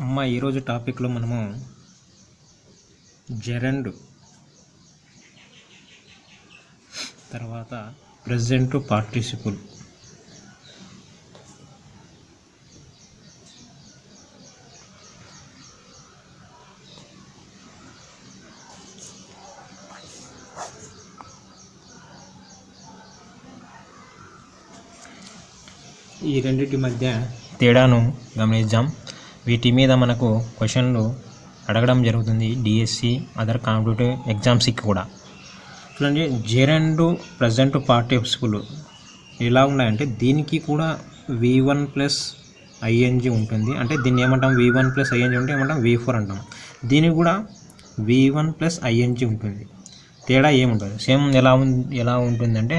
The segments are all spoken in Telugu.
అమ్మ ఈరోజు టాపిక్లో మనము జెరండ్ తర్వాత ప్రెజెంట్ పార్టిసిపుల్ ఈ రెండింటి మధ్య తేడాను గమనిద్దాం. వీటి మీద మనకు క్వశ్చన్లు అడగడం జరుగుతుంది డిఎస్సి అదర్ కాంపిటేటివ్ ఎగ్జామ్స్కి కూడా. చూడండి, జెరండ్ ప్రజెంట్ పార్టిసిపుల్ ఎలా ఉన్నాయంటే దీనికి కూడా V1 ప్లస్ ఐఎన్జి ఉంటుంది. అంటే దీన్ని ఏమంటాం, V1 ప్లస్ ఐఎన్జి ఉంటే ఏమంటాం V4 అంటాం. దీనికి కూడా V1 ప్లస్ ఐఎన్జి ఉంటుంది. తేడా ఏముంటుంది, సేమ్ ఎలా ఉంటుందంటే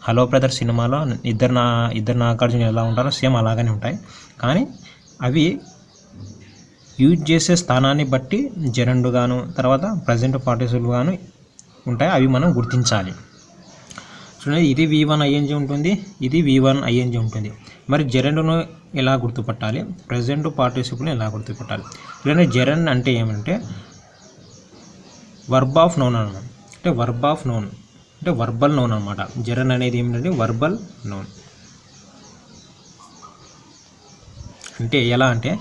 హలో బ్రదర్ సినిమాలో ఇద్దరు నాగార్జున ఎలా ఉంటారో సేమ్ అలాగనే ఉంటాయి. కానీ అవి యూజ్ చేసే స్థానాన్ని బట్టి జెరండ్ గాను తర్వాత ప్రజెంట్ పార్టిసిపుల్ గాను ఉంటాయి. అవి మనం గుర్తించాలి. చూడండి, ఇది V1 ఐఎన్జి ఉంటుంది, ఇది V1 ఐఎన్జి ఉంటుంది. మరి జెరండ్ను ఎలా గుర్తుపట్టాలి, ప్రజెంట్ పార్టిసిపుల్ని ఎలా గుర్తుపట్టాలి? చూడండి, జెరండ్ అంటే ఏమంటే వర్బ్ ఆఫ్ నౌన్ అన్నమాట. అంటే వర్బ్ ఆఫ్ నౌన్ అంటే వర్బల్ నౌన్ అనమాట. జెరండ్ అనేది ఏమిటంటే వర్బల్ నౌన్. అంటే ఎలా అంటే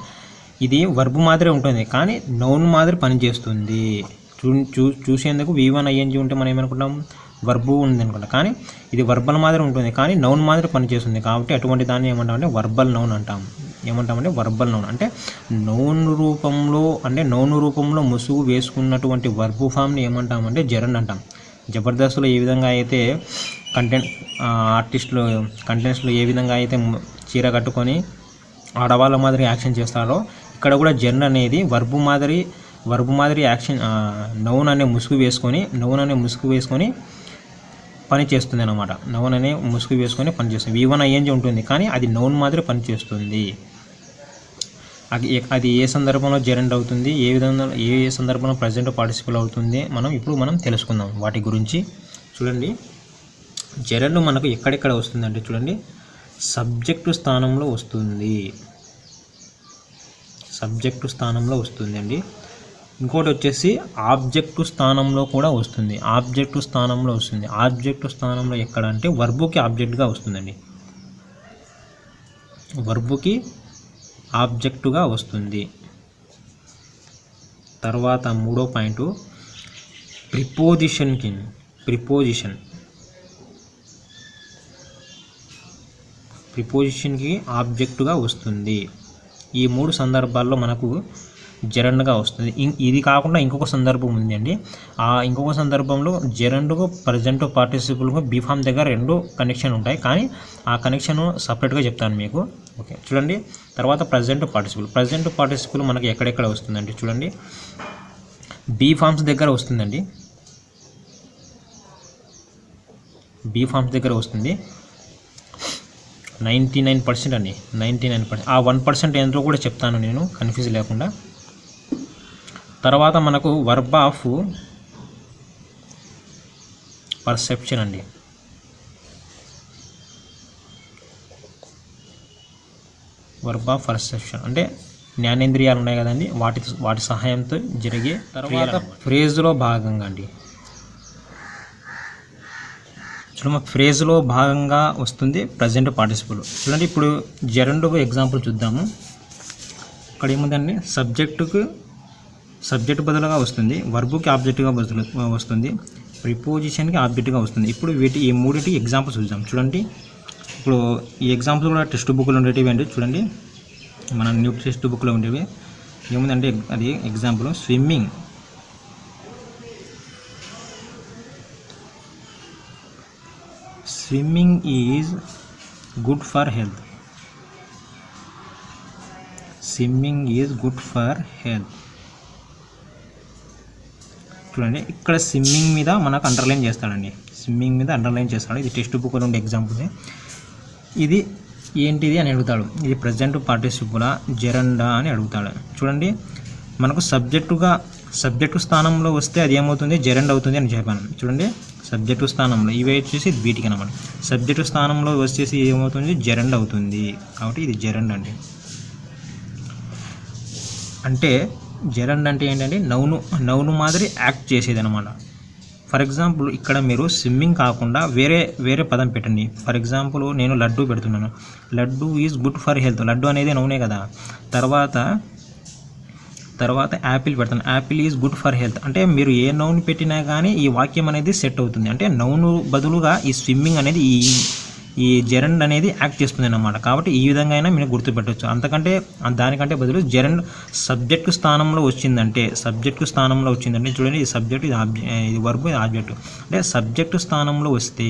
ఇది వర్బ్ మాదిరే ఉంటుంది కానీ నౌన్ మాదిరి పనిచేస్తుంది. చూసేందుకు V1 ఐఎన్జి ఉంటే మనం ఏమనుకుంటాం, వర్బు ఉంది అనుకుంటాం. కానీ ఇది వర్బల్ మాదిరి ఉంటుంది కానీ నౌన్ మాదిరి పనిచేస్తుంది. కాబట్టి అటువంటి దాన్ని ఏమంటామంటే వర్బల్ నౌన్ అంటాం. ఏమంటామంటే వర్బల్ నౌన్. అంటే నౌన్ రూపంలో ముసుగు వేసుకున్నటువంటి వర్బు ఫామ్ని ఏమంటామంటే జెరండ్ అంటాం. జబర్దస్త్లో ఏ విధంగా అయితే కంటెంట్స్లో ఏ విధంగా అయితే చీర కట్టుకొని ఆడవాళ్ళ మాదిరి యాక్షన్ చేస్తారో ఇక్కడ కూడా జెరండ్ అనేది వర్బు మాదిరి యాక్షన్ నౌన్ అనే ముసుగు వేసుకొని పని చేస్తుంది అన్నమాట. నౌన్ అనే ముసుగు వేసుకొని పనిచేస్తుంది. V1 ఐఎన్జి ఉంటుంది కానీ అది నౌన్ మాదిరి పనిచేస్తుంది. అది ఏ సందర్భంలో జెరండ్ అవుతుంది, ఏ సందర్భంలో ప్రజెంట్ పార్టిసిపుల్ అవుతుంది మనం తెలుసుకుందాం వాటి గురించి. చూడండి, జెరండ్ మనకు ఎక్కడెక్కడ వస్తుందంటే చూడండి, సబ్జెక్టు స్థానంలో వస్తుంది అండి. ఇంకోటి వచ్చేసి ఆబ్జెక్టు స్థానంలో కూడా వస్తుంది. ఆబ్జెక్టు స్థానంలో ఎక్కడ అంటే వర్బుకి ఆబ్జెక్ట్గా వస్తుందండి. వర్బుకి ఆబ్జెక్టుగా వస్తుంది. తర్వాత మూడో పాయింట్ ప్రిపోజిషన్కి ఆబ్జెక్టుగా వస్తుంది. ఈ మూడు సందర్భాల్లో మనకు జెరండ్గా వస్తుంది. ఇది కాకుండా ఇంకొక సందర్భం ఉంది అండి. ఆ ఇంకొక సందర్భంలో జెరండ్కు ప్రజెంట్ పార్టిసిపుల్కు బీఫామ్ దగ్గర రెండు కనెక్షన్ ఉంటాయి కానీ ఆ కనెక్షన్ సపరేట్గా చెప్తాను మీకు. ఓకే, చూడండి. తర్వాత ప్రజెంట్ పార్టిసిపుల్ మనకి ఎక్కడెక్కడ వస్తుందండి చూడండి, బీఫామ్స్ దగ్గర వస్తుందండి. బీఫామ్స్ దగ్గర వస్తుంది 99% అండి. 99%. ఆ 1% ఏంటో కూడా చెప్తాను నేను కన్ఫ్యూజ్ లేకుండా. తర్వాత మనకు వర్బ్ ఆఫ్ పర్సెప్షన్ అండి. వర్బ్ ఆఫ్ పర్సెప్షన్ అంటే జ్ఞానేంద్రియాలు ఉన్నాయి కదండి, వాటి సహాయంతో జరిగే. తర్వాత ఫ్రేజ్లో భాగంగా అండి. చూడమ్మా, ఫ్రేజ్లో భాగంగా వస్తుంది ప్రజెంట్ పార్టిసిపుల్. చూడండి, ఇప్పుడు జెరండ్కు ఎగ్జాంపుల్ చూద్దాము. ఇక్కడ ఏముందండి, సబ్జెక్టు బదులుగా వస్తుంది, వర్బుకి ఆబ్జెక్ట్గా వస్తుంది, ప్రిపోజిషన్కి ఆబ్జెక్ట్గా వస్తుంది. ఇప్పుడు ఈ మూడింటి ఎగ్జాంపుల్స్ చూద్దాం. చూడండి, ఇప్పుడు ఈ ఎగ్జాంపుల్స్ కూడా టెక్స్ట్ బుక్లో ఉండేటివి అండి. చూడండి, మన న్యూ టెక్స్ట్ బుక్లో ఉండేవి ఏముందంటే అది example swimming is good for health. చూడండి, ఇక్కడ స్విమ్మింగ్ మీద మనకు అండర్లైన్ చేస్తాడండి. ఇది టెక్స్ట్ బుక్లో ఉండే ఎగ్జాంపుల్. ఇది ఏంటిది అని అడుగుతాడు. ఇది ప్రజెంట్ పార్టిసిపులా జెరండా అని అడుగుతాడు. చూడండి, మనకు సబ్జెక్టు స్థానంలో వస్తే అది ఏమవుతుంది, జెరండ్ అవుతుంది అని చెప్పాను. చూడండి, సబ్జెక్టు స్థానంలో ఇవి వచ్చేసి వీటికి అన్నమాట. సబ్జెక్టు స్థానంలో వచ్చేసి ఏమవుతుంది, జెరండ్ అవుతుంది. కాబట్టి ఇది జెరండ్ అండి. అంటే జెరండ్ అంటే ఏంటంటే నౌను మాదిరి యాక్ట్ చేసేది అనమాట. ఫర్ ఎగ్జాంపుల్ ఇక్కడ మీరు స్విమ్మింగ్ కాకుండా వేరే పదం పెట్టండి. ఫర్ ఎగ్జాంపుల్ నేను లడ్డు పెడుతున్నాను. Laddu is good for health. Laddu అనేది నౌనే కదా. తర్వాత యాపిల్ పెడతాను. Apple is good for health. అంటే మీరు ఏ నౌన్ పెట్టినా కానీ ఈ వాక్యం అనేది సెట్ అవుతుంది. అంటే నౌను బదులుగా ఈ స్విమ్మింగ్ అనేది ఈ జెరండ్ అనేది యాక్ట్ చేస్తుంది అన్నమాట. కాబట్టి ఈ విధంగా అయినా మీరు గుర్తుపెట్టవచ్చు. దానికంటే బదులు జెరండ్ సబ్జెక్టు స్థానంలో వచ్చిందంటే చూడండి, ఇది సబ్జెక్ట్, ఇది వర్బ్, ఇది ఆబ్జెక్ట్. అంటే సబ్జెక్టు స్థానంలో వస్తే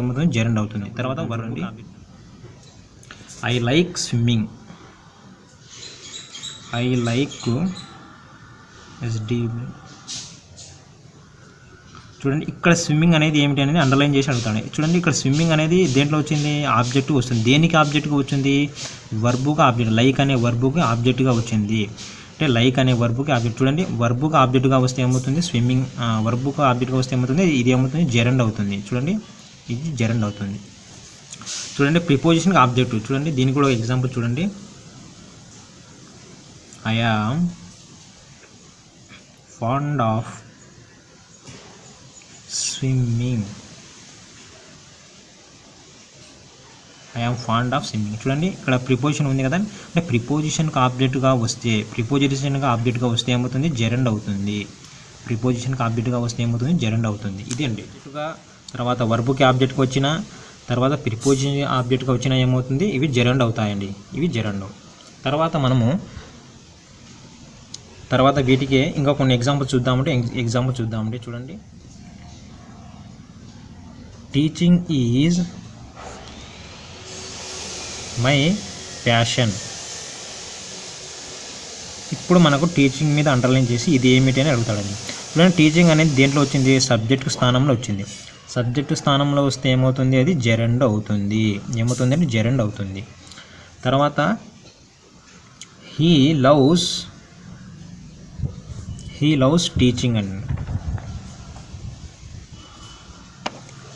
ఏమవుతుంది? జెరండ్ అవుతుంది. తర్వాత verb, I like swimming. I like చూడండి, ఇక్కడ స్విమ్మింగ్ అనేది ఏమిటి అనేది అండర్లైన్ చేసి అడుగుతాను. చూడండి, ఇక్కడ స్విమ్మింగ్ అనేది దేంట్లో వచ్చింది? ఆబ్జెక్ట్ వస్తుంది. దేనికి ఆబ్జెక్ట్గా వచ్చింది? వర్బుగా ఆబ్జెక్ట్. లైక్ అనే వర్బుకి ఆబ్జెక్ట్గా వచ్చింది. అంటే లైక్ అనే వర్బుకి ఆబ్జెక్ట్. చూడండి, వర్బుగా ఆబ్జెక్ట్గా వస్తే ఏమవుతుంది? స్విమ్మింగ్. వర్బుగా ఆబ్జెక్ట్గా వస్తే ఏమవుతుంది? ఇది ఏమవుతుంది? జెరండ్ అవుతుంది. చూడండి, ఇది జెరండ్ అవుతుంది. చూడండి, ప్రిపోజిషన్కి ఆబ్జెక్ట్. చూడండి, దీనికి కూడా ఎగ్జాంపుల్ చూడండి. I am fond of swimming. I am fond of swimming. చూడండి, ఇక్కడ ప్రిపోజిషన్ ఉంది కదా. అంటే ప్రిపోజిషన్కి ఆబ్జెక్ట్గా వస్తే ఏమవుతుంది? జెరండ్ అవుతుంది. ప్రిపోజిషన్కి ఆబ్జెక్ట్గా వస్తే ఏమవుతుంది? జెరండ్ అవుతుంది. ఇది అండి. తర్వాత వర్బుకి ఆబ్జెక్ట్కి వచ్చిన, తర్వాత ప్రిపోజిషన్ ఆబ్జెక్ట్గా వచ్చినా ఏమవుతుంది? ఇవి జెరండ్ అవుతాయండి. ఇవి జెరండ్. తర్వాత వీటికి ఇంకా కొన్ని ఎగ్జాంపుల్స్ చూద్దామంటే చూడండి, టీచింగ్ ఈజ్ మై ప్యాషన్. ఇప్పుడు మనకు టీచింగ్ మీద అండర్లైన్ చేసి ఇది ఏమిటి అని అడుగుతాడండి. చూడండి, టీచింగ్ అనేది దేంట్లో వచ్చింది? సబ్జెక్టు స్థానంలో వచ్చింది. సబ్జెక్టు స్థానంలో వస్తే ఏమవుతుంది? అది జెరండ్ అవుతుంది. ఏమవుతుందంటే జెరండ్ అవుతుంది. తర్వాత హీ లవ్స్ టీచింగ్ అండి.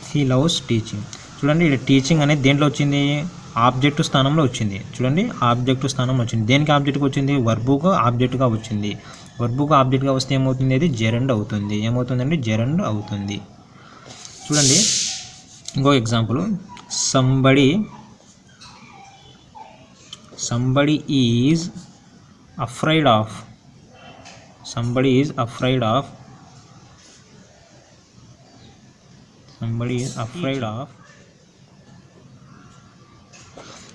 He loves teaching. చూడండి, ఇక్కడ టీచింగ్ అనేది దేంట్లో వచ్చింది? ఆబ్జెక్టు స్థానంలో వచ్చింది. చూడండి, ఆబ్జెక్టు స్థానంలో వచ్చింది. దేనికి ఆబ్జెక్ట్గా వచ్చింది? వర్బుగా ఆబ్జెక్ట్గా వచ్చింది. వర్బుగా ఆబ్జెక్ట్గా వస్తే ఏమవుతుంది? అది జెరండ్ అవుతుంది. ఏమవుతుందండి? జెరండ్ అవుతుంది. చూడండి, ఇంకో example. Somebody is afraid of. Somebody is afraid of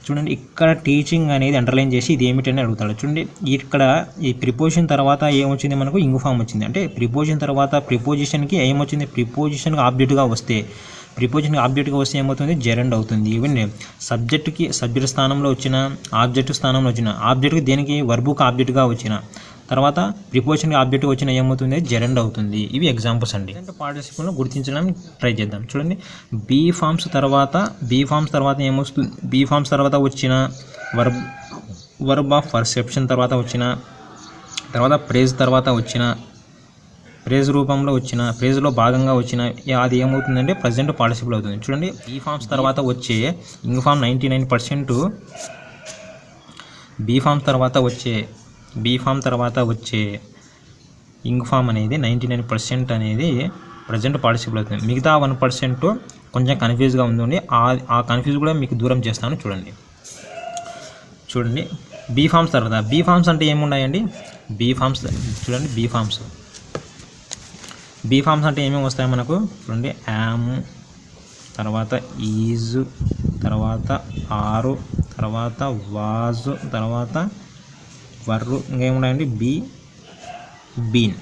చూడండి, ఇక్కడ టీచింగ్ అనేది అండర్లైన్ చేసి ఇది ఏమిటని అడుగుతాడు. చూడండి, ఇక్కడ ఈ ప్రిపోజిషన్ తర్వాత ఏమొచ్చింది? మనకు ఇంగ్ ఫామ్ వచ్చింది. అంటే ప్రిపోజిషన్ తర్వాత ప్రిపోజిషన్కి ఏమొచ్చింది? ప్రిపోజిషన్కి ఆబ్జెక్ట్గా వస్తే ఏమవుతుంది? జెరండ్ అవుతుంది. ఈవెన్ సబ్జెక్ట్ స్థానంలో వచ్చిన, ఆబ్జెక్ట్కి దేనికి? వర్బుకి ఆబ్జెక్ట్గా వచ్చిన, తర్వాత ప్రిపోజిషన్కి ఆబ్జెక్ట్గా వచ్చిన ఏమవుతుంది? జెరండ్ అవుతుంది. ఇవి ఎగ్జాంపుల్స్ అండి. పార్టిసిపుల్ను గుర్తించడానికి ట్రై చేద్దాం. చూడండి, బీ ఫామ్స్ తర్వాత ఏమొస్తుంది? బీ ఫామ్స్ తర్వాత వచ్చిన వర్బ్ ఆఫ్ పర్సెప్షన్ తర్వాత వచ్చిన, తర్వాత ప్రేజ్ తర్వాత వచ్చిన, ప్రేజ్ రూపంలో వచ్చిన, ప్రేజ్లో భాగంగా వచ్చిన, అది ఏమవుతుందంటే ప్రజెంట్ పార్టిసిపుల్ అవుతుంది. చూడండి, బీ ఫామ్స్ తర్వాత వచ్చే ఇంగ్ ఫామ్ 99%, బీ ఫామ్ తర్వాత వచ్చే ఇంగ్ ఫామ్ అనేది 99% అనేది ప్రజెంట్ పార్టిసిపుల్ అవుతుంది. మిగతా 1% కొంచెం కన్ఫ్యూజ్గా ఉంది. ఆ కన్ఫ్యూజ్ కూడా మీకు దూరం చేస్తాను. చూడండి, బీ ఫామ్స్ తర్వాత, బీ ఫామ్స్ అంటే ఏమున్నాయండి? చూడండి, బీ ఫామ్స్ అంటే ఏమేమి వస్తాయి మనకు? చూడండి, యామ్, తర్వాత ఈజ్, తర్వాత ఆరు, తర్వాత వాజ్, తర్వాత వర్రు, ఇంకేమున్నాయండి? బీన్.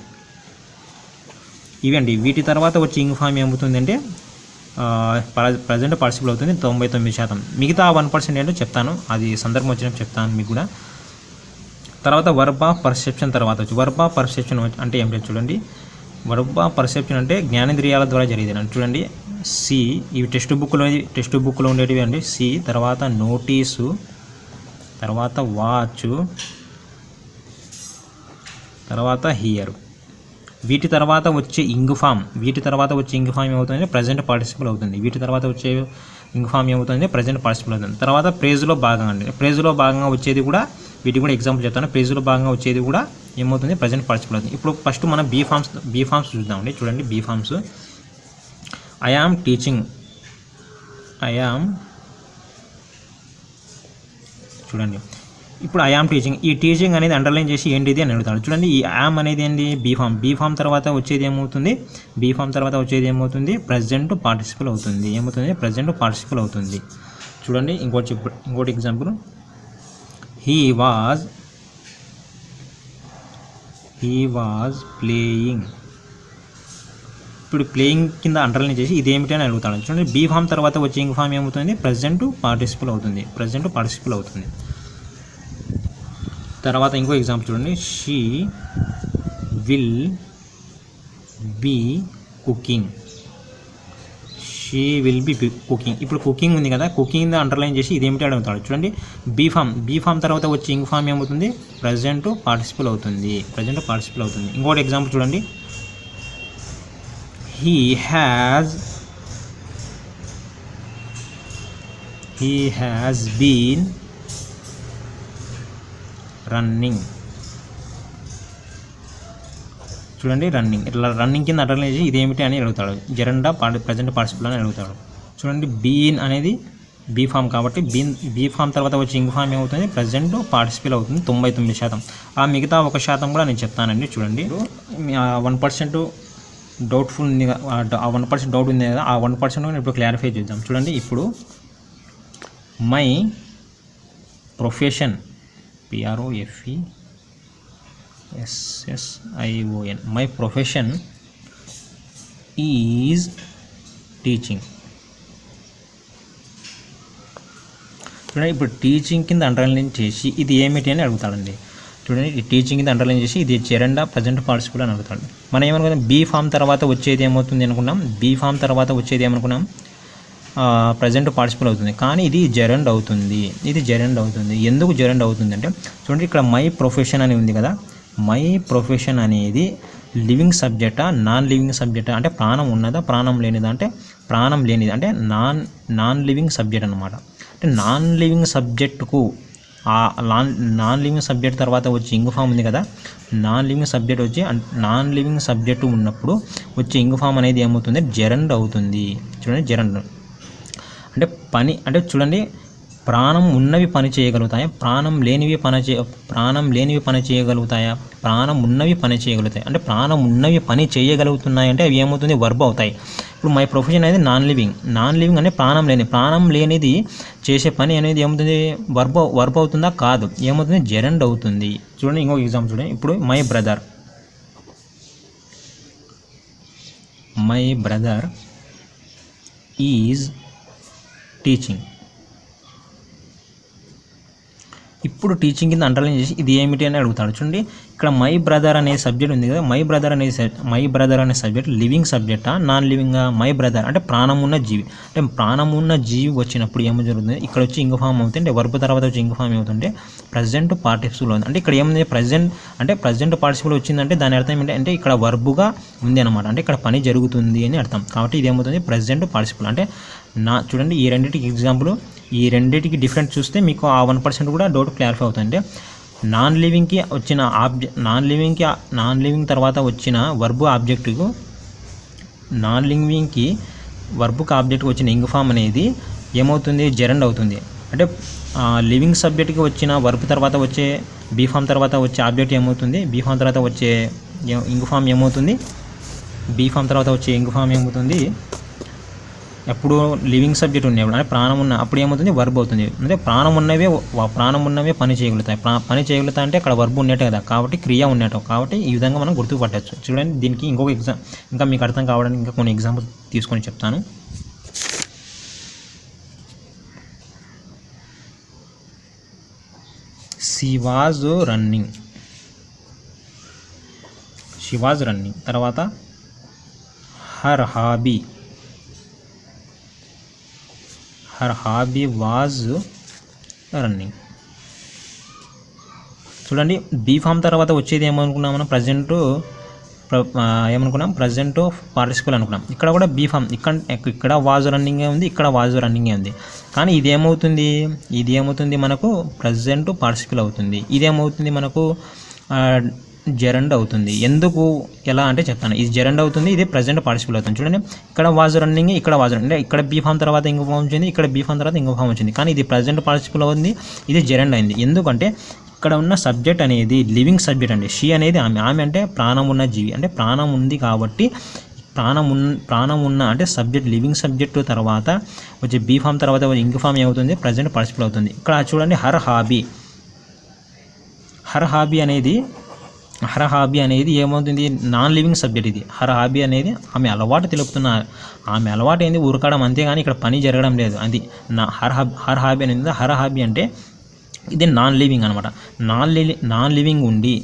ఇవండి. వీటి తర్వాత వచ్చి ఇంగ్ ఫామ్ ఏమవుతుందంటే ప్రజెంట్ పార్టిసిపుల్ అవుతుంది 99%. మిగతా 1% ఏంటో చెప్తాను, అది సందర్భం వచ్చినప్పుడు చెప్తాను మీకు కూడా. తర్వాత వర్బ్ ఆఫ్ పర్సెప్షన్ తర్వాత వచ్చి, వర్బ్ ఆఫ్ పర్సెప్షన్ అంటే ఏమిటో చూడండి. వర్బ్ ఆఫ్ పర్సెప్షన్ అంటే జ్ఞానేంద్రియాల ద్వారా జరిగేది అంటే చూడండి. సి, ఇవి టెక్స్ట్ బుక్లో ఉండేటివి అండి. సి, తర్వాత నోటీసు, తర్వాత వాచ్, తర్వాత హియర్. వీటి తర్వాత వచ్చే ఇంగ్ ఫామ్ ఏమవుతుంది? ప్రజెంట్ పార్టిసిపుల్ అవుతుంది. వీటి తర్వాత వచ్చే ఇంగ్ ఫామ్ ఏమవుతుంది? ప్రజెంట్ పార్టిసిపుల్ అవుతుంది. తర్వాత ప్రేజ్లో భాగంగా వచ్చేది కూడా వీటికి కూడా ఎగ్జాంపుల్ చెప్తాను. ప్రెజెంట్లో భాగంగా వచ్చేది కూడా ఏమవుతుంది, ప్రజెంట్ పార్టిసిపల్ అవుతుంది. ఇప్పుడు ఫస్ట్ మనం బీ ఫామ్స్ చూద్దామండి. చూడండి be forms. I am teaching, చూడండి ఇప్పుడు ఐ యామ్ టీచింగ్. ఈ టీచింగ్ అనేది అండర్లైన్ చేసి ఏంటిది అని అడుగుతాడు. చూడండి ఈ యామ్ అనేది ఏంటి, బీ ఫామ్ తర్వాత వచ్చేది ఏమవుతుంది, ప్రజెంట్ పార్టిసిపల్ అవుతుంది. ఏమవుతుంది, ప్రజెంట్ పార్టిసిపల్ అవుతుంది. చూడండి ఇంకోటి ఎగ్జాంపుల్, హీ వాజ్ ప్లేయింగ్. ఇప్పుడు ప్లేయింగ్ కింద అండర్లైన్ చేసి ఇదేమిటి అని అడుగుతాడు. చూడండి బీ ఫామ్ తర్వాత వచ్చే ఇంగ్ ఫామ్ ఏమవుతుంది, ప్రజెంట్ పార్టిసిపల్ అవుతుంది. తర్వాత ఇంకో ఎగ్జాంపుల్ చూడండి, షీ విల్ బీ కుకింగ్. ఇప్పుడు కుకింగ్ ఉంది కదా, కుకింగ్ అండర్లైన్ చేసి ఇదేమిటి అడుగుతాడు. చూడండి బీ ఫామ్ తర్వాత వచ్చే ఇంగ్ ఫామ్ ఏమవుతుంది, ప్రజెంట్ పార్టిసిపల్ అవుతుంది. ఇంకోటి ఎగ్జాంపుల్ చూడండి, he has been running. చూడండి ఇట్లా రన్నింగ్ కింద అండర్లైన్ చేసి ఇదేమిటి అని అడుగుతాడు. జెండా ప్రజెంట్ పార్టిసిపల్ అని అడుగుతాడు. చూడండి బీన్ అనేది బీ ఫామ్ కాబట్టి బీ ఫామ్ తర్వాత వచ్చే ఇంగ్ ఫామ్ ఏమవుతుంది, ప్రజెంట్ పార్టిసిపల్ అవుతుంది 99%. ఆ మిగతా 1% కూడా నేను చెప్తానండి. చూడండి 1% డౌట్ఫుల్ ఉంది, ఆ 1% డౌట్ ఉంది కదా, ఆ 1% ఇప్పుడు క్లారిఫై చేద్దాం. చూడండి ఇప్పుడు my profession, PROFESSION, my profession is teaching. చూడండి ఇప్పుడు టీచింగ్ కింద అండర్లైన్ చేసి ఇది ఏమిటి అని అడుగుతాడండి. చూడండి ఈ టీచింగ్ కింద అండర్లైన్ చేసి ఇది జెండా ప్రజెంట్ పార్టిసిపల్ అని అడుగుతాడు. మనం ఏమనుకున్నాం, బీ ఫామ్ తర్వాత వచ్చేది ఏమవుతుంది అనుకున్నాం, ప్రజెంట్ పార్టిసిపల్ అవుతుంది. కానీ ఇది జెరండ్ అవుతుంది. ఎందుకు జెరండ్ అవుతుంది అంటే చూడండి ఇక్కడ మై ప్రొఫెషన్ అని ఉంది కదా, మై ప్రొఫెషన్ అనేది లివింగ్ సబ్జెక్టా నాన్ లివింగ్ సబ్జెక్టా, అంటే ప్రాణం ఉన్నదా ప్రాణం లేనిదా అంటే ప్రాణం లేనిది, అంటే నాన్ లివింగ్ సబ్జెక్ట్ అనమాట. అంటే నాన్ లివింగ్ సబ్జెక్టుకు నాన్ లివింగ్ సబ్జెక్ట్ తర్వాత వచ్చే ఇంగ్ ఫామ్ ఉంది కదా, నాన్ లివింగ్ సబ్జెక్టు ఉన్నప్పుడు వచ్చే ఇంగ్ ఫామ్ అనేది ఏమవుతుంది, జెరండ్ అవుతుంది. చూడండి జెరండ్ అంటే చూడండి ప్రాణం ఉన్నవి పని చేయగలుగుతాయా, ప్రాణం లేనివి పని చేయగలుగుతాయా, ప్రాణం ఉన్నవి పని చేయగలుగుతాయి. అంటే ప్రాణం ఉన్నవి పని చేయగలుగుతున్నాయి అంటే అవి ఏమవుతుంది, వర్బ్ అవుతాయి. ఇప్పుడు మై ప్రొఫెషన్ అనేది నాన్ లివింగ్ అంటే ప్రాణం లేనిది చేసే పని అనేది ఏమవుతుంది, వర్బ్ అవుతుందా, కాదు, ఏమవుతుంది, జెరండ్ అవుతుంది. చూడండి ఇంకొక ఎగ్జాంపుల్ చూడండి. ఇప్పుడు మై బ్రదర్ ఈజ్ టీచింగ్. ఇప్పుడు టీచింగ్ కింద అండర్లైన్ చేసి ఇది ఏమిటి అని అడుగుతాడు. చూడండి ఇక్కడ మై బ్రదర్ అనే సబ్జెక్ట్ ఉంది కదా, మై బ్రదర్ అనే సబ్జెక్ట్ లివింగ్ సబ్జెక్టా నాన్ లివింగ్. మై బ్రదర్ అంటే ప్రాణం ఉన్న జీవి, అంటే ప్రాణం ఉన్న జీవి వచ్చినప్పుడు ఏమో జరుగుతుంది, ఇక్కడ వచ్చి ఇంగ్ ఫామ్ అవుతుంది, వర్బ్ తర్వాత వచ్చి ఇంగ్ ఫామ్ ఏమవుతుంటే ప్రజెంట్ పార్టిసిపల్ ఉంది. అంటే ఇక్కడ ఏముంది, ప్రజెంట్ పార్టిసిపల్ వచ్చిందంటే దాని అర్థం ఏంటంటే ఇక్కడ వర్బుగా ఉంది అనమాట, అంటే ఇక్కడ పని జరుగుతుంది అని అర్థం. కాబట్టి ఇది ఏమవుతుంది, ప్రజెంట్ పార్టిసిపల్. అంటే చూడండి ఈ రెండింటికి డిఫరెంట్ చూస్తే మీకు ఆ 1% కూడా డౌట్ క్లారిఫై అవుతుంది. అంటే నాన్ లివింగ్ తర్వాత వచ్చిన వర్బు ఆబ్జెక్టుకు వచ్చిన ఇంగ్ ఫామ్ అనేది ఏమవుతుంది, జెరండ్ అవుతుంది. అంటే లివింగ్ సబ్జెక్ట్కి వచ్చిన వర్బ్ తర్వాత వచ్చే బీ ఫామ్ తర్వాత వచ్చే ఆబ్జెక్ట్ ఏమవుతుంది, బీ ఫామ్ తర్వాత వచ్చే ఇంగ్ ఫామ్ ఏమవుతుంది, ఎప్పుడు లివింగ్ సబ్జెక్ట్ ఉన్నప్పుడు అంటే ప్రాణం ఉన్న అప్పుడు ఏమవుతుంది, వర్బ్ అవుతుంది. అంటే ప్రాణం ఉన్నవే పని చేయగలుగుతాయి. అంటే అక్కడ వర్బ్ ఉన్నట్టే కదా, కాబట్టి క్రియ ఉన్నట్టు. కాబట్టి ఈ విధంగా మనం గుర్తుపట్టచ్చు. చూడండి దీనికి ఇంకా మీకు అర్థం కావడానికి ఇంకా కొన్ని ఎగ్జాంపుల్స్ తీసుకొని చెప్తాను. She was running. తర్వాత హర్ హాబీ వాజ్ రన్నింగ్. చూడండి బీ ఫామ్ తర్వాత వచ్చేది ఏమనుకున్నాం మనం, ఏమనుకున్నాం, ప్రజెంట్ పార్టిసిపల్ అనుకున్నాం. ఇక్కడ కూడా బీ ఫామ్, ఇక్కడ వాజ్ రన్నింగే ఉంది, ఇక్కడ వాజ్ రన్నింగే ఉంది. కానీ ఇది ఏమవుతుంది మనకు ప్రజెంట్ పార్టిసిపల్ అవుతుంది. ఇదేమవుతుంది మనకు జెరండ్ అవుతుంది. ఎందుకు ఎలా అంటే చెప్తాను. ఇది జెరండ్ అవుతుంది, ఇది ప్రజెంట్ పార్టిసిపల్ అవుతుంది. చూడండి, ఇక్కడ వాజ్ రన్నింగ్, ఇక్కడ వాజ్ రన్నింగ్, ఇక్కడ బీ ఫామ్ తర్వాత ఇంకో ఫామ్ వచ్చింది, ఇక్కడ బీ ఫామ్ తర్వాత ఇంకో ఫామ్ వచ్చింది. కానీ ఇది ప్రజెంట్ పార్టిసిపల్ అవుతుంది, ఇది జెరండ్ అయింది. ఎందుకంటే ఇక్కడ ఉన్న సబ్జెక్ట్ అనేది లివింగ్ సబ్జెక్ట్ అండి. షీ అనేది ఆమె అంటే ప్రాణం ఉన్న జీవి, అంటే ప్రాణం ఉంది కాబట్టి ప్రాణం ఉన్న అంటే సబ్జెక్ట్, లివింగ్ సబ్జెక్టు తర్వాత వచ్చి బీ ఫామ్ తర్వాత ఇంకో ఫామ్ ఏమవుతుంది, ప్రజెంట్ పార్టిసిపల్ అవుతుంది. ఇక్కడ చూడండి, హర్ హాబీ అనేది ఏమవుతుంది, నాన్ లివింగ్ సబ్జెక్ట్. ఇది హర్ హాబీ అనేది ఆమె అలవాటు తెలుపుతున్నారు. ఆమె అలవాటు ఏంది, ఉరకడం, అంతేగాని ఇక్కడ పని జరగడం లేదు. అది హర్ హాబీ అనేది. హర్ హాబీ అంటే ఇది నాన్ లివింగ్ అనమాట. నాన్ లివింగ్ ఉండి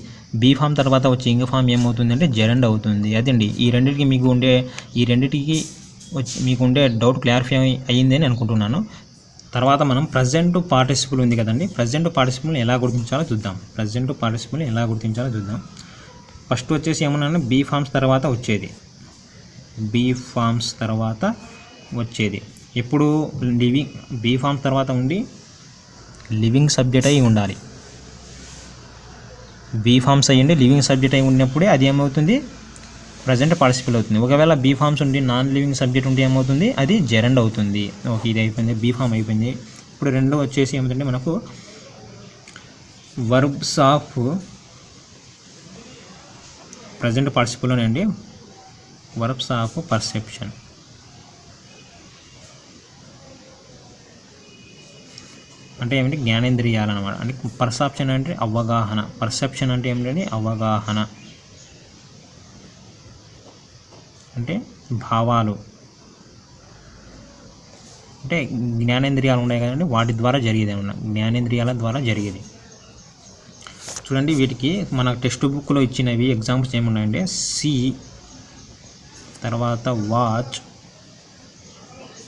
బీ ఫామ్ తర్వాత వచ్చి ఇంక ఫామ్ ఏమవుతుంది అంటే జెరండ్ అవుతుంది. అదండి ఈ రెండింటికి మీకు ఉండే డౌట్ క్లారిఫై అయ్యింది అని అనుకుంటున్నాను. తర్వాత మనం ప్రజెంట్ పార్టిసిపుల్ ఉంది కదండి, ప్రజెంట్ పార్టిసిపుల్ని ఎలా గుర్తించాలో చూద్దాం. ఫస్ట్ వచ్చేసి ఏమన్నా బీ ఫామ్స్ తర్వాత వచ్చేది. ఎప్పుడు బీ ఫామ్స్ తర్వాత ఉండి లివింగ్ సబ్జెక్ట్ అయి ఉండాలి. బీ ఫామ్స్ అయ్యండి లివింగ్ సబ్జెక్ట్ అయి ఉన్నప్పుడే అది ఏమవుతుంది, ప్రజెంట్ పార్టిసిపల్ అవుతుంది. ఒకవేళ బీ ఫామ్స్ ఉండి నాన్ లివింగ్ సబ్జెక్ట్ ఉంటే ఏమవుతుంది, అది జెరండ్ అవుతుంది. ఓకే, ఇది అయిపోయింది, బీ ఫామ్ అయిపోయింది. ఇప్పుడు రెండో వచ్చేసి ఏమవుతుందంటే మనకు వర్బ్స్ ఆఫ్ ప్రజెంట్ పార్టిసిపల్లోనే అండి, వర్బ్స్ ఆఫ్ పర్సెప్షన్. అంటే ఏమిటి, జ్ఞానేంద్రియాలు అన్నమాట. అంటే పర్సెప్షన్ అంటే అవగాహన, పర్సెప్షన్ అంటే ఏమిటంటే అవగాహన, అంటే భావాలు, అంటే జ్ఞానేంద్రియాలు ఉన్నాయి కదండి, వాటి ద్వారా జరిగేది ఏమన్నా, జ్ఞానేంద్రియాల ద్వారా జరిగేది. చూడండి, వీటికి మన టెక్స్ట్ బుక్లో ఇచ్చినవి ఎగ్జాంపుల్స్ ఏమున్నాయంటే సీ, తర్వాత వాచ్,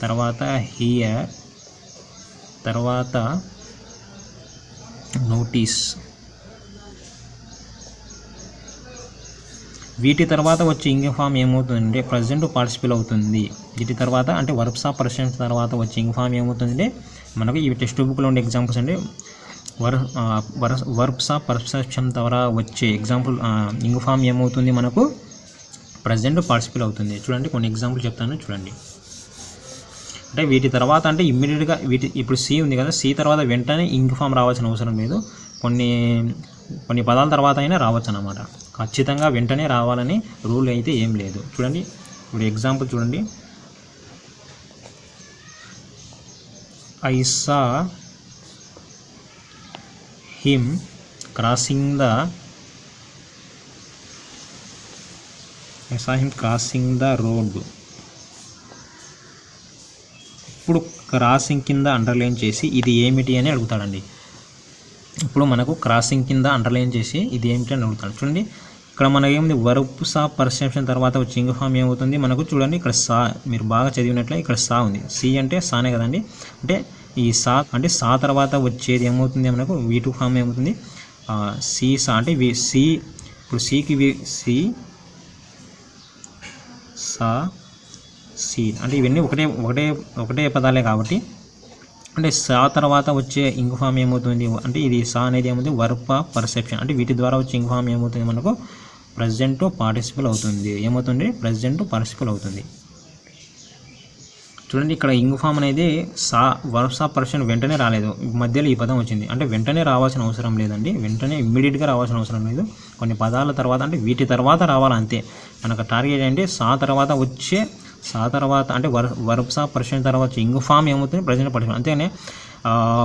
తర్వాత హియర్, తర్వాత నోటీస్. వీటి తర్వాత వచ్చే ఇంక ఫామ్ ఏమవుతుందంటే ప్రజెంట్ పార్టిసిపల్ అవుతుంది. వీటి తర్వాత అంటే వర్బ్స్ ఆఫ్ పర్సెప్షన్ తర్వాత వచ్చే ఇంక ఫామ్ ఏమవుతుందంటే మనకు ఈ టెక్స్ట్ బుక్లో ఉండే ఎగ్జాంపుల్స్ అంటే వర్బ్స్ ఆఫ్ పర్సెప్షన్ ద్వారా వచ్చే ఎగ్జాంపుల్ ఇంక ఫామ్ ఏమవుతుంది, మనకు ప్రజెంట్ పార్టిసిపల్ అవుతుంది. చూడండి, కొన్ని ఎగ్జాంపుల్ చెప్తాను చూడండి. అంటే వీటి తర్వాత అంటే ఇమ్మీడియట్గా ఇప్పుడు సి ఉంది కదా, సి తర్వాత వెంటనే ఇంక్ ఫామ్ రావాల్సిన అవసరం లేదు. కొన్ని పదాల తర్వాత అయినా రావచ్చు అన్నమాట. ఖచ్చితంగా వెంటనే రావాలని రూల్ అయితే ఏం లేదు. చూడండి, ఇప్పుడు ఎగ్జాంపుల్ చూడండి. I saw him crossing the road. ఇప్పుడు క్రాసింగ్ కింద అండర్లైన్ చేసి ఇది ఏమిటి అని అడుగుతాడండి. ఇప్పుడు మనకు క్రాసింగ్ కింద అండర్లైన్ చేసి ఇది ఏమిటి అని అడుగుతాడు. చూడండి, ఇక్కడ మనకి ఏముంది, వర్బ్స్ ఆఫ్ పర్సెప్షన్ తర్వాత వచ్చి ఇంక ఫామ్ ఏమవుతుంది మనకు. చూడండి, ఇక్కడ సా, మీరు బాగా చదివినట్లే ఇక్కడ సా ఉంది. సి అంటే సానే కదండి. అంటే ఈ సా అంటే సా తర్వాత వచ్చేది ఏమవుతుంది మనకు, వీటు ఫామ్ ఏమవుతుంది, సి సా. అంటే సి, ఇప్పుడు సికి సి, సా, సి అంటే ఇవన్నీ ఒకటే పదాలే కాబట్టి, అంటే సా తర్వాత వచ్చే ఇంక ఫామ్ ఏమవుతుంది అంటే ఇది సా అనేది ఏమవుతుంది, వర్బ్ ఆఫ్ పర్సెప్షన్. అంటే వీటి ద్వారా వచ్చే ఇంక ఫామ్ ఏమవుతుంది మనకు, ప్రజెంట్ పార్టిసిపల్ అవుతుంది. ఏమవుతుంది, ప్రజెంట్ పార్టిసిపల్ అవుతుంది. చూడండి, ఇక్కడ ఇంక ఫామ్ అనేది సా, వర్బ్స్ ఆఫ్ పర్సెప్షన్ వెంటనే రాలేదు, మధ్యలో ఈ పదం వచ్చింది. అంటే వెంటనే రావాల్సిన అవసరం లేదండి, వెంటనే ఇమ్మీడియట్గా రావాల్సిన అవసరం లేదు. కొన్ని పదాల తర్వాత అంటే వీటి తర్వాత రావాలంతే. మనకు టార్గెట్ అంటే సా తర్వాత అంటే వర్బ్స్ ఆఫ్ పర్సెప్షన్ తర్వాత వచ్చే ఇంక ఫామ్ ఏమవుతుంది, ప్రజెంట్ పార్టిసిపల్. అంతేగానే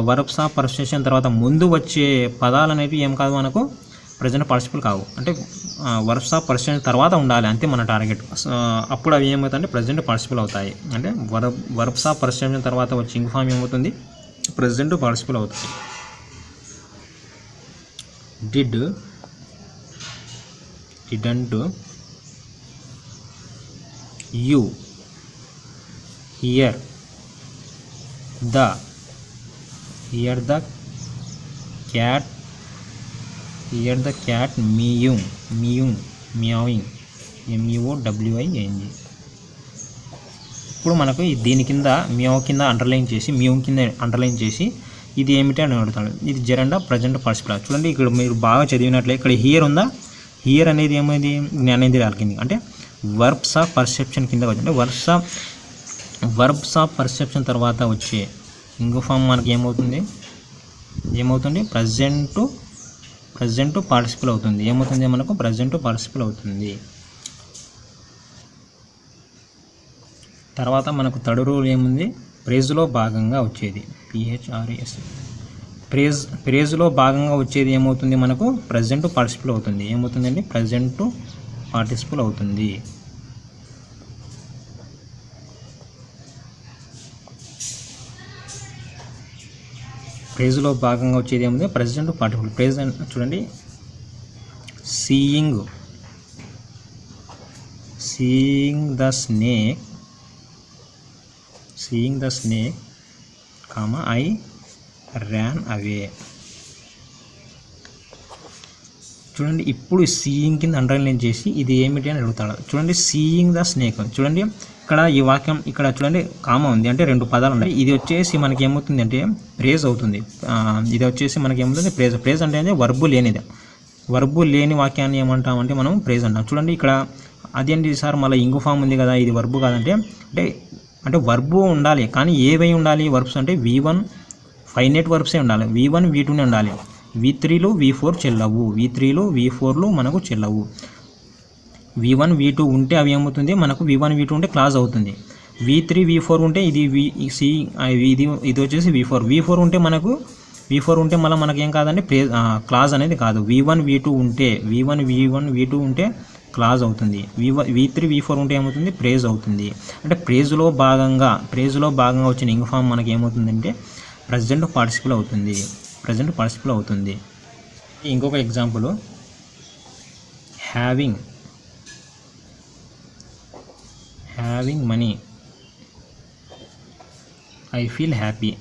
వర్బ్స్ ఆఫ్ పర్సెప్షన్ తర్వాత ముందు వచ్చే పదాలు అనేవి ఏం కాదు మనకు, ప్రజెంట్ పార్టిసిపల్ కావు. అంటే వర్బ్స్ ఆఫ్ పర్సెప్షన్ తర్వాత ఉండాలి అంతే మన టార్గెట్. అప్పుడు అవి ఏమవుతాయంటే ప్రజెంట్ పార్టిసిపల్ అవుతాయి. అంటే వర్బ్స్ ఆఫ్ పర్సెప్షన్ తర్వాత వచ్చే ఇంక ఫామ్ ఏమవుతుంది, ప్రజెంట్ పార్టిసిపల్ అవుతుంది. Didn't you here the cat meowing. MEOWING. ఇప్పుడు మనకు దీని కింద మ్యూ కింద అండర్లైన్ చేసి ఇది ఏమిటి అని అడుగుతాడు. ఇది జెరండా ప్రజెంట్ పార్టిసిపుల్. చూడండి ఇక్కడ మీరు బాగా చదివినట్లే ఇక్కడ హియర్ ఉందా, హియర్ అనేది ఏమైంది జ్ఞానేంద్రియాల కింద, అంటే వర్బ్స్ ఆఫ్ పర్సెప్షన్ కింద వచ్చింది. వర్బ్స్ ఆఫ్ పర్సెప్షన్ తర్వాత వచ్చే ఇంకో ఫామ్ మనకి ఏమవుతుంది ప్రజెంట్ పార్టిసిపుల్ అవుతుంది. ఏమవుతుంది మనకు ప్రజెంట్ పార్టిసిపుల్ అవుతుంది. తర్వాత మనకు థర్డ్ రూల్ ఏముంది, ప్రేజ్లో భాగంగా వచ్చేది PHRAS. ప్రేజ్లో భాగంగా వచ్చేది ఏమవుతుంది మనకు ప్రజెంట్ పార్టిసిపుల్ అవుతుంది. ఏమవుతుందండి ప్రజెంట్ పార్టిసిపుల్ అవుతుంది. ప్రేజ్లో భాగంగా వచ్చేది ఏముంది ప్రజెంట్ పార్టిసిపుల్. ప్రేజ్ చూడండి, seeing the snake I ran away. చూడండి ఇప్పుడు సీయింగ్ కింద అండర్లైన్ చేసి ఇది ఏమిటి అని అడుగుతాడు. చూడండి సీయింగ్ ద స్నేక్. చూడండి ఇక్కడ ఈ వాక్యం ఇక్కడ చూడండి కామా ఉంది, అంటే రెండు పదాలు ఉన్నాయి. ఇది వచ్చేసి మనకి ఏమవుతుంది అంటే ప్రేజ్ అవుతుంది. ఇది వచ్చేసి మనకి ఏమవుతుంది ప్రేజ్ అంటే వర్బు లేని వాక్యాన్ని ఏమంటామంటే మనం ప్రేజ్ అంటాం. చూడండి ఇక్కడ అదేంటి సార్ మళ్ళీ ఇంగు ఫామ్ ఉంది కదా, ఇది వర్బు కాదంటే అంటే వర్బు ఉండాలి, కానీ ఏవై ఉండాలి వర్బ్స్ అంటే V1 ఫైనైట్ వర్బ్సే ఉండాలి. V1 V2నే ఉండాలి. V3లు V4 చెల్లవు. V3లు V4లు మనకు చెల్లవు. V1 V2 ఉంటే అవి ఏమవుతుంది మనకు V1 V2 ఉంటే క్లాజ్ అవుతుంది. V3 V4 ఉంటే ఇది ఇది వచ్చేసి V4 ఉంటే మళ్ళీ మనకేం కాదంటే క్లాజ్ అనేది కాదు. V1 V2 ఉంటే క్లాజ్ అవుతుంది. V3 V4 ఉంటే ఏమవుతుంది ప్రేజ్ అవుతుంది. అంటే ప్రేజ్లో భాగంగా వచ్చిన ఇంగ్ ఫామ్ మనకి ఏమవుతుందంటే ప్రజెంట్ పార్టిసిపుల్ అవుతుంది. ఇంకొక example, having money I feel happy.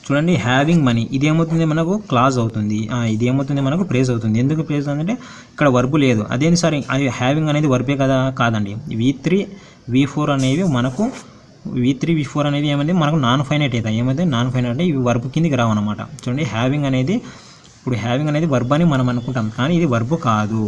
చూడండి హ్యావింగ్ మనీ ఇది ఏమవుతుంది మనకు క్లాజ్ అవుతుంది. ఇది ఏమవుతుంది మనకు ప్రేజ్ అవుతుంది. ఎందుకు ప్రేజ్ అంటే ఇక్కడ వర్బు లేదు. అదేంటి సార్ హ్యావింగ్ అనేది వర్బే కదా, కాదండి. V3 V4 అనేవి ఏమైంది మనకు నాన్ ఫైనైట్ అవుతాయి. ఏమైతే నాన్ ఫైనైట్ అంటే ఇవి వర్బు కిందికి రావన్నమాట. చూడండి హ్యావింగ్ అనేది వర్బ్ అని మనం అనుకుంటాం, కానీ ఇది వర్బు కాదు.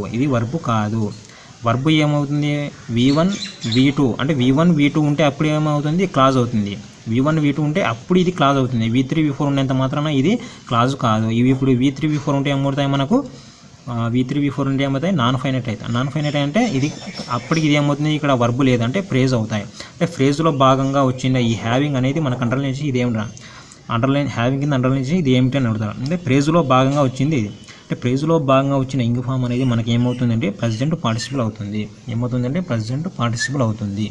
వర్బు ఏమవుతుంది V1 V2 అంటే V1 V2 ఉంటే అప్పుడు ఏమవుతుంది క్లాజ్ అవుతుంది. V1 V2 ఉంటే అప్పుడు ఇది క్లాజ్ అవుతుంది. V3 V4 ఉన్నంత మాత్రాన ఇది క్లాజ్ కాదు. ఇవి ఇప్పుడు V3 V4 ఉంటే ఏమవుతాయి మనకు ఏమవుతాయి నాన్ ఫైనైట్ అంటే ఇది అప్పటికి ఇది ఏమవుతుంది ఇక్కడ వర్బు లేదంటే ప్రేజ్ అవుతాయి. అంటే ఫ్రేజ్లో భాగంగా వచ్చిన ఈ హ్యావింగ్ అనేది మనకు అండర్లైన్ చేసి ఇది ఏమిటా హ్యావింగ్ కింద అండర్లైన్ చేసి ఇది ఏమిటి అని అడుగుతారు. అంటే ప్రేజ్లో భాగంగా వచ్చింది ఇది. అంటే ప్రేజ్లో భాగంగా వచ్చిన ఇంగ్ ఫామ్ అనేది మనకి ఏమవుతుందంటే ప్రజెంట్ పార్టిసిపుల్ అవుతుంది.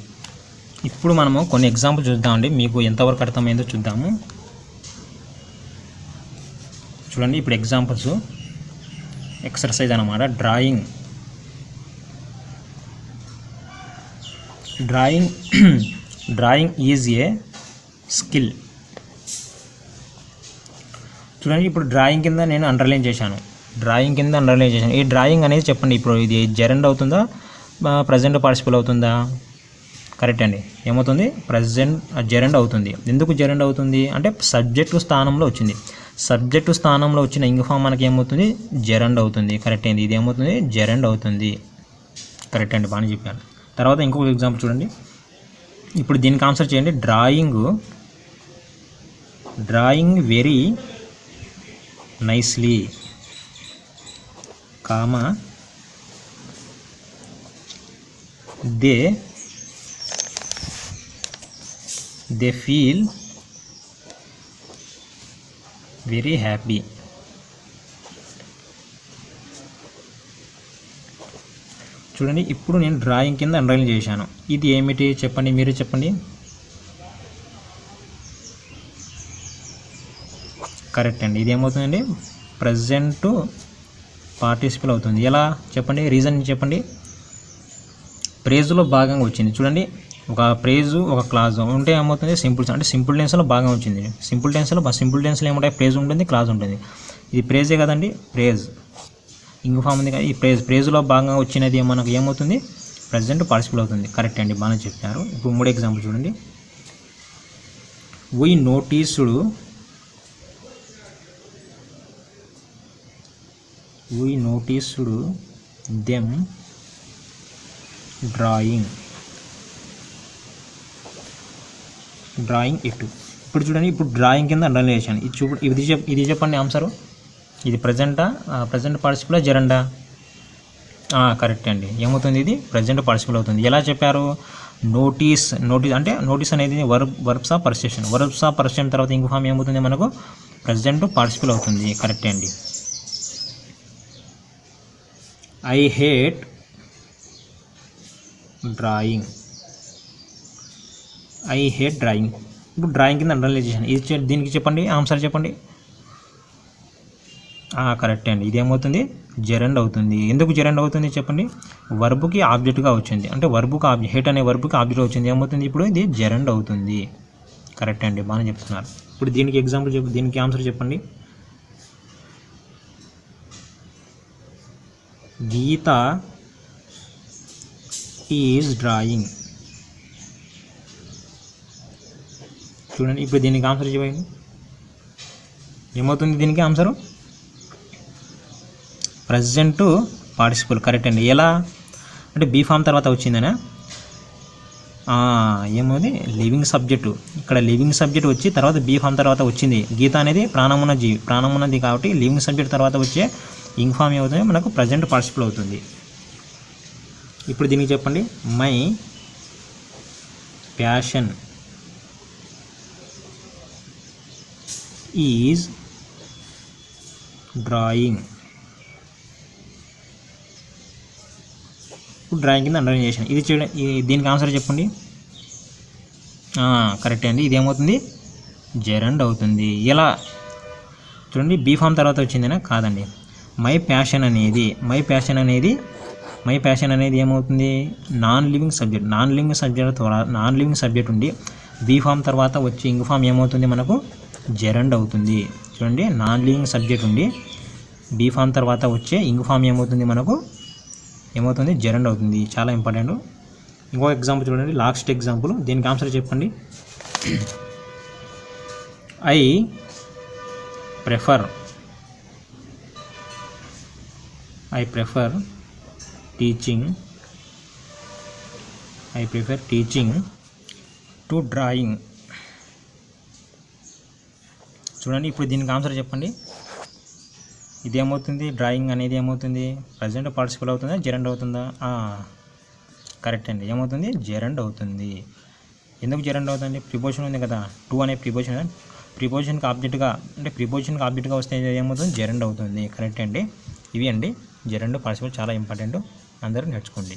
ఇప్పుడు మనము కొన్ని ఎగ్జాంపుల్ చూద్దామండి, మీకు ఎంతవరకు అర్థమైందో చూద్దాము. చూడండి ఇప్పుడు ఎగ్జాంపుల్స్ ఎక్సర్సైజ్ అన్నమాట. Drawing is a skill. చూడండి ఇప్పుడు డ్రాయింగ్ కింద నేను అండర్లైన్ చేశాను. ఈ డ్రాయింగ్ అనేది చెప్పండి ఇప్పుడు ఇది జెరండ్ అవుతుందా ప్రజెంట్ పార్టిసిపుల్ అవుతుందా? కరెక్ట్ అండి. ఏమవుతుంది జెరండ్ అవుతుంది. ఎందుకు జెరండ్ అవుతుంది అంటే సబ్జెక్టు స్థానంలో వచ్చింది. సబ్జెక్టు స్థానంలో వచ్చిన ఇంగ్ ఫామ్ మనకి ఏమవుతుంది జెరండ్ అవుతుంది. కరెక్ట్ అండి. ఇది ఏమవుతుంది జెరండ్ అవుతుంది. కరెక్ట్ అండి, బాగా చెప్పాను. తర్వాత ఇంకొక ఎగ్జాంపుల్ చూడండి. ఇప్పుడు దీనికి ఆన్సర్ చేయండి. Drawing very nicely comma they feel very happy. చూడండి ఇప్పుడు నేను డ్రాయింగ్ కింద అండర్లైన్ చేశాను. ఇది ఏమిటి చెప్పండి, మీరు చెప్పండి. కరెక్ట్ అండి. ఇది ఏమవుతుందండి ప్రజెంట్ పార్టిసిపుల్ అవుతుంది. ఎలా చెప్పండి, రీజన్ చెప్పండి. ప్రేజ్లో భాగంగా వచ్చింది. చూడండి ఒక ప్రేజు ఒక క్లాజ్ ఉంటే ఏమవుతుంది సింపుల్ అంటే సింపుల్ టెన్స్లో బాగా వచ్చింది. సింపుల్ టెన్స్లో ఏముంటాయి, ప్రేజ్ ఉంటుంది, క్లాజ్ ఉంటుంది. ఇది ప్రేజే కదండి, ప్రేజ్ ఇంగ్ ఫామ్ ఉంది కదా, ఈ ప్రేజ్లో బాగా వచ్చినది మనకు ఏమవుతుంది, ప్రెజెంట్ పార్టిసిపుల్ అవుతుంది. కరెక్ట్ అండి, బాగానే చెప్పారు. ఇప్పుడు 3 ఎగ్జాంపుల్ చూడండి. వీ నోటీస్డ్ దెమ్ డ్రాయింగ్ ఇటు. ఇప్పుడు చూడండి, ఇప్పుడు డ్రాయింగ్ కింద అండర్లైన్ చేశాను. ఇది చెప్పండి ఆన్సరు. ఇది ప్రజెంట్ పార్టిసిపుల్ జెరండా? కరెక్ట్ అండి. ఏమవుతుంది, ఇది ప్రజెంట్ పార్టిసిపుల్ అవుతుంది. ఎలా చెప్పారు, నోటీస్ అంటే నోటీస్ అనేది వర్బ్స్ ఆఫ్ పర్సెప్షన్ తర్వాత ఇంకో ఫామ్ ఏమవుతుంది మనకు, ప్రజెంట్ పార్టిసిపుల్ అవుతుంది. కరెక్ట్ అండి. I hate drawing. ఇప్పుడు డ్రాయింగ్ కింద అండర్లైన్ చేశాను. ఇది దీనికి చెప్పండి ఆన్సర్ చెప్పండి. కరెక్ట్ అండి. ఇదేమవుతుంది, జెరండ్ అవుతుంది. ఎందుకు జెరండ్ అవుతుంది చెప్పండి, వర్బ్కి ఆబ్జెక్ట్గా వచ్చింది. అంటే హేట్ అనే వర్బ్కి ఆబ్జెక్ట్ వచ్చింది, ఏమవుతుంది ఇప్పుడు ఇది జెరండ్ అవుతుంది. కరెక్ట్ అండి, బాగానే చెప్తున్నారు. ఇప్పుడు దీనికి ఎగ్జాంపుల్ దీనికి ఆన్సర్ చెప్పండి. గీత ఈజ్ డ్రాయింగ్. చూడండి, ఇప్పుడు దీనికి ఆన్సర్ చెప్పండి. ఏమవుతుంది దీనికి ఆన్సరు, ప్రజెంట్ పార్టిసిపుల్. కరెక్ట్ అండి. ఎలా అంటే బీ ఫామ్ తర్వాత వచ్చిందనా, ఏమోది లివింగ్ సబ్జెక్టు. ఇక్కడ లివింగ్ సబ్జెక్ట్ వచ్చి తర్వాత బీ ఫామ్ తర్వాత వచ్చింది. గీత అనేది ప్రాణమున్నది కాబట్టి లివింగ్ సబ్జెక్ట్ తర్వాత వచ్చే ఇంగ్ ఫామ్ ఏమవుతుంది మనకు ప్రజెంట్ పార్టిసిపుల్ అవుతుంది. ఇప్పుడు దీనికి చెప్పండి. My passion is drawing. ఇప్పుడు డ్రాయింగ్ కింద అండర్లైన్ చేశాను. ఇది దీనికి ఆన్సర్ చెప్పండి. కరెక్ట్ అండి. ఇది ఏమవుతుంది, జెరండ్ అవుతుంది. ఎలా చూడండి, బీ ఫామ్ తర్వాత వచ్చిందేనా, కాదండి. మై ప్యాషన్ అనేది ఏమవుతుంది, నాన్ లివింగ్ సబ్జెక్ట్ ఉండి బీ ఫామ్ తర్వాత వచ్చి ఇంగ్ ఫామ్ ఏమవుతుంది మనకు, జెరండ్ అవుతుంది. చూడండి, నాన్ లివింగ్ సబ్జెక్ట్ ఉండి బీ ఫామ్ తర్వాత వచ్చే ఇంగ్ ఫామ్ ఏమవుతుంది మనకు, జెరండ్ అవుతుంది. చాలా ఇంపార్టెంట్. ఇంకో ఎగ్జాంపుల్ చూడండి, లాస్ట్ ఎగ్జాంపుల్. దీనికి ఆన్సర్ చెప్పండి. I prefer teaching to drawing. చూడండి, ఇప్పుడు దీనికి ఆన్సర్ చెప్పండి. ఇదేమవుతుంది, డ్రాయింగ్ అనేది ఏమవుతుంది, ప్రజెంట్ పార్టిసిపుల్ అవుతుందా, జెరండ్ అవుతుందా? కరెక్ట్ అండి. ఏమవుతుంది, జెరండ్ అవుతుంది. ఎందుకు జెరండ్ అవుతుంది, ప్రిపోజిషన్ ఉంది కదా, టు అనే ప్రిపోజిషన్కి ఆబ్జెక్ట్గా వస్తే ఏమవుతుంది, జెరండ్ అవుతుంది. కరెక్ట్ అండి. ఇవి అండి జెరండ్ పార్టిసిపుల్ చాలా ఇంపార్టెంట్, అందరూ నేర్చుకోండి.